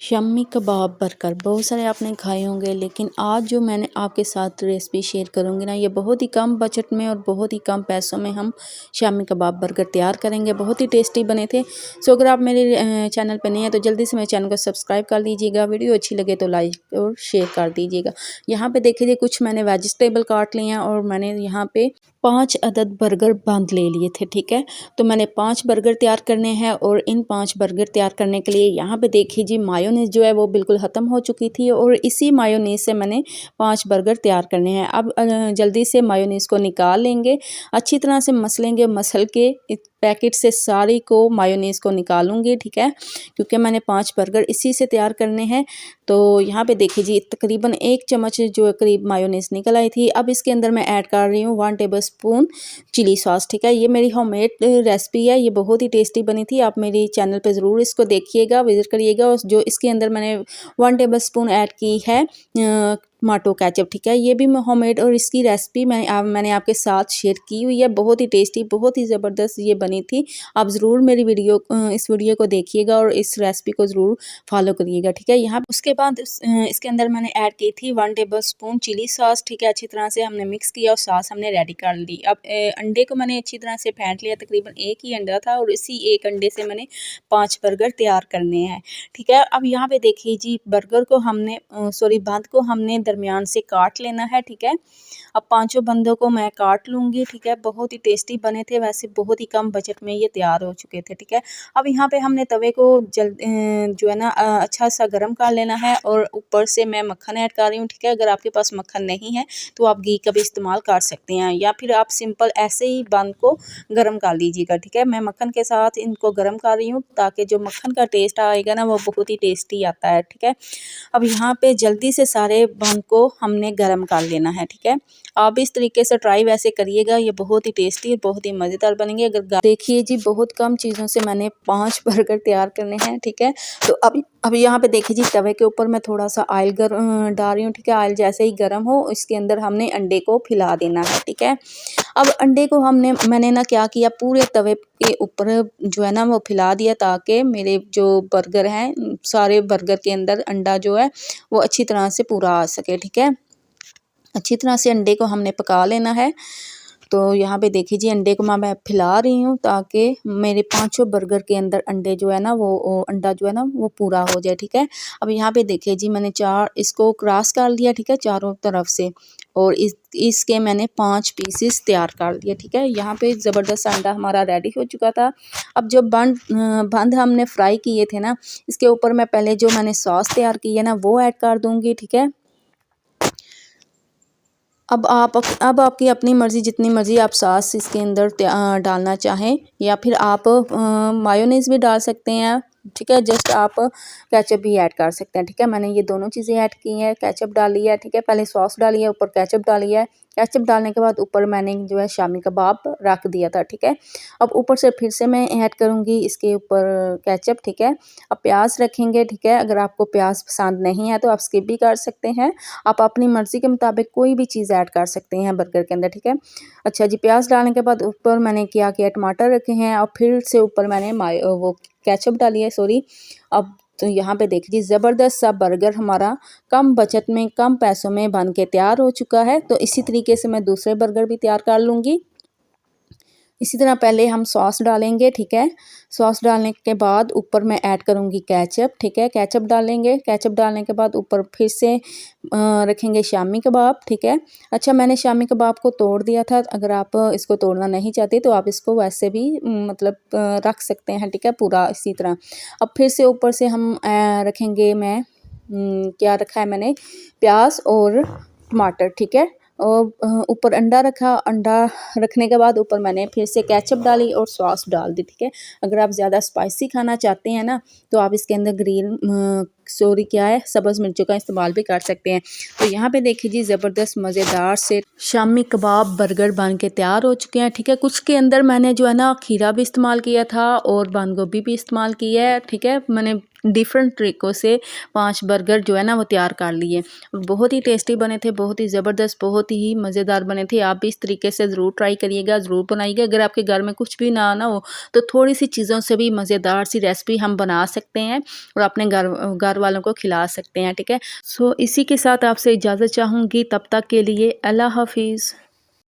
शम्मी कबाब burger बहुत सारे आपने खाए होंगे, लेकिन आज जो मैंने आपके साथ रेसिपी शेयर करूंगी ना, ये बहुत ही कम बजट में और बहुत ही कम पैसों में हम शम्मी कबाब बर्गर तैयार करेंगे। बहुत ही टेस्टी बने थे। सो अगर आप मेरे चैनल पर नहीं है तो जल्दी से मेरे चैनल को सब्सक्राइब कर लीजिएगा। वीडियो अच्छी लगे तो लाइक और शेयर कर दीजिएगा। यहाँ पे देखिए कुछ मैंने वेजिटेबल काट लिए हैं और मैंने यहाँ पे 5 अदद बर्गर बंद ले लिए थे। ठीक है, तो मैंने 5 बर्गर तैयार करने हैं और इन 5 बर्गर तैयार करने के लिए यहाँ पे देखिए जी मायोनीज़ जो है वो बिल्कुल ख़त्म हो चुकी थी और इसी मायोनीज़ से मैंने 5 बर्गर तैयार करने हैं। अब जल्दी से मायोनीज़ को निकाल लेंगे, अच्छी तरह से मसलेंगे। मसल के पैकेट से सारी को मायोनीज़ को निकालूंगी। ठीक है, क्योंकि मैंने 5 बर्गर इसी से तैयार करने हैं। तो यहाँ पे देखिए जी तकरीबन 1 चम्मच जो करीब मायोनीज़ निकल आई थी। अब इसके अंदर मैं ऐड कर रही हूँ 1 टेबलस्पून चिली सॉस। ठीक है, ये मेरी होममेड रेसिपी है, ये बहुत ही टेस्टी बनी थी। आप मेरी चैनल पे ज़रूर इसको देखिएगा, विज़िट करिएगा। और जो इसके अंदर मैंने 1 टेबलस्पून ऐड की है टमाटो केचप। ठीक है, ये भी होममेड और इसकी रेसिपी मैंने आपके साथ शेयर की हुई है। बहुत ही टेस्टी, बहुत ही ज़बरदस्त ये बनी थी। आप ज़रूर मेरी इस वीडियो को देखिएगा और इस रेसिपी को ज़रूर फॉलो करिएगा। ठीक है, यहाँ उसके बाद इसके अंदर मैंने ऐड की थी 1 टेबलस्पून चिली सॉस। ठीक है, अच्छी तरह से हमने मिक्स किया और सॉस हमने रेडी कर ली। अब अंडे को मैंने अच्छी तरह से फेंट लिया, तकरीबन 1 ही अंडा था और इसी 1 अंडे से मैंने 5 बर्गर तैयार करने हैं। ठीक है, अब यहाँ पे देखिए जी बर्गर को हमने बंद को हमने दरमियान से काट लेना है। ठीक है, अब 5 बंदों को मैं काट लूँगी। ठीक है, बहुत ही टेस्टी बने थे, वैसे बहुत ही कम बजट में ये तैयार हो चुके थे। ठीक है, अब यहाँ पे हमने तवे को जो है ना अच्छा सा गर्म कर लेना है और ऊपर से मैं मक्खन ऐड कर रही हूँ। ठीक है, अगर आपके पास मक्खन नहीं है तो आप घी का भी इस्तेमाल कर सकते हैं या फिर आप सिंपल ऐसे ही बंद को गर्म कर लीजिएगा। ठीक है, मैं मक्खन के साथ इनको गर्म कर रही हूँ ताकि जो मक्खन का टेस्ट आएगा ना वो बहुत ही टेस्टी आता है। ठीक है, अब यहाँ पे जल्दी से सारे बंद को हमने गर्म कर लेना है। ठीक है, आप भी इस तरीके से ट्राई वैसे करिएगा, ये बहुत ही टेस्टी और बहुत ही मज़ेदार बनेंगे। अगर देखिए जी बहुत कम चीज़ों से मैंने 5 बर्गर तैयार करने हैं। ठीक है, तो अब यहाँ पे देखिए जी तवे के ऊपर मैं थोड़ा सा ऑयल डाल रही हूँ। ठीक है, ऑयल जैसे ही गर्म हो इसके अंदर हमने अंडे को फैला देना है। ठीक है, अब अंडे को मैंने ना क्या किया, पूरे तवे के ऊपर जो है ना वो फैला दिया ताकि मेरे जो बर्गर हैं सारे बर्गर के अंदर अंडा जो है वो अच्छी तरह से पूरा आ सके। ठीक है, अच्छी तरह से अंडे को हमने पका लेना है। तो यहाँ पे देखिए जी अंडे को मैं फैला रही हूँ ताकि मेरे 5 बर्गर के अंदर अंडे जो है ना वो अंडा जो है ना वो पूरा हो जाए। ठीक है, अब यहाँ पे देखिए जी मैंने 4 इसको क्रॉस कर लिया। ठीक है, चारों तरफ से और इसके मैंने 5 पीसेस तैयार कर दिए। ठीक है, यहाँ पे ज़बरदस्त अंडा हमारा रेडी हो चुका था। अब जो बंद हमने फ्राई किए थे ना, इसके ऊपर मैं पहले जो मैंने सॉस तैयार की है ना वो ऐड कर दूँगी। ठीक है, अब आपकी अपनी मर्ज़ी, जितनी मर्ज़ी आप सॉस इसके अंदर डालना चाहें या फिर आप मायोनीज़ भी डाल सकते हैं। ठीक है, जस्ट आप केचप भी ऐड कर सकते हैं। ठीक है, मैंने ये दोनों चीज़ें ऐड की हैं, केचप डाली है। ठीक है, पहले सॉस डाली है, ऊपर केचप डाली है। केचप डालने के बाद ऊपर मैंने जो है शामी कबाब रख दिया था। ठीक है, अब ऊपर से फिर से मैं ऐड करूँगी इसके ऊपर केचप। ठीक है, अब प्याज रखेंगे। ठीक है, अगर आपको प्याज पसंद नहीं है तो आप स्किप भी कर सकते हैं। आप अपनी मर्ज़ी के मुताबिक कोई भी चीज़ ऐड कर सकते हैं बर्गर के अंदर। ठीक है, अच्छा जी प्याज डालने के बाद ऊपर मैंने क्या किया, टमाटर रखे हैं और फिर से ऊपर मैंने वो केचप डाली है। अब तो यहाँ पे देखिए ज़बरदस्त सा बर्गर हमारा कम बजट में कम पैसों में बन के तैयार हो चुका है। तो इसी तरीके से मैं दूसरे बर्गर भी तैयार कर लूँगी। इसी तरह पहले हम सॉस डालेंगे। ठीक है, सॉस डालने के बाद ऊपर मैं ऐड करूँगी केचप। ठीक है, केचप डालेंगे। केचप डालने के बाद ऊपर फिर से रखेंगे शामी कबाब। ठीक है, अच्छा मैंने शामी कबाब को तोड़ दिया था, अगर आप इसको तोड़ना नहीं चाहते तो आप इसको वैसे भी मतलब रख सकते हैं। ठीक है, पूरा इसी तरह। अब फिर से ऊपर से हम रखेंगे, मैं क्या रखा है मैंने, प्याज और टमाटर। ठीक है, और ऊपर अंडा रखा। अंडा रखने के बाद ऊपर मैंने फिर से केचप डाली और सॉस डाल दी। ठीक है, अगर आप ज़्यादा स्पाइसी खाना चाहते हैं ना तो आप इसके अंदर सब्ज़ मिर्चों का इस्तेमाल भी कर सकते हैं। तो यहाँ पे देखिए जी ज़बरदस्त मज़ेदार से शामी कबाब बर्गर बन के तैयार हो चुके हैं। ठीक है, कुछ के अंदर मैंने जो है ना खीरा भी इस्तेमाल किया था और बंद गोभी भी इस्तेमाल की है। ठीक है, मैंने डिफरेंट तरीक़ों से 5 बर्गर जो है ना वो तैयार कर लिए। बहुत ही टेस्टी बने थे, बहुत ही ज़बरदस्त, बहुत ही मज़ेदार बने थे। आप भी इस तरीके से ज़रूर ट्राई करिएगा, ज़रूर बनाइएगा। अगर आपके घर में कुछ भी ना हो तो थोड़ी-सी चीज़ों से भी मज़ेदार सी रेसिपी हम बना सकते हैं और अपने घर वालों को खिला सकते हैं, ठीक है? सो इसी के साथ आपसे इजाज़त चाहूँगी, तब तक के लिए अल्लाह हाफ़िज़।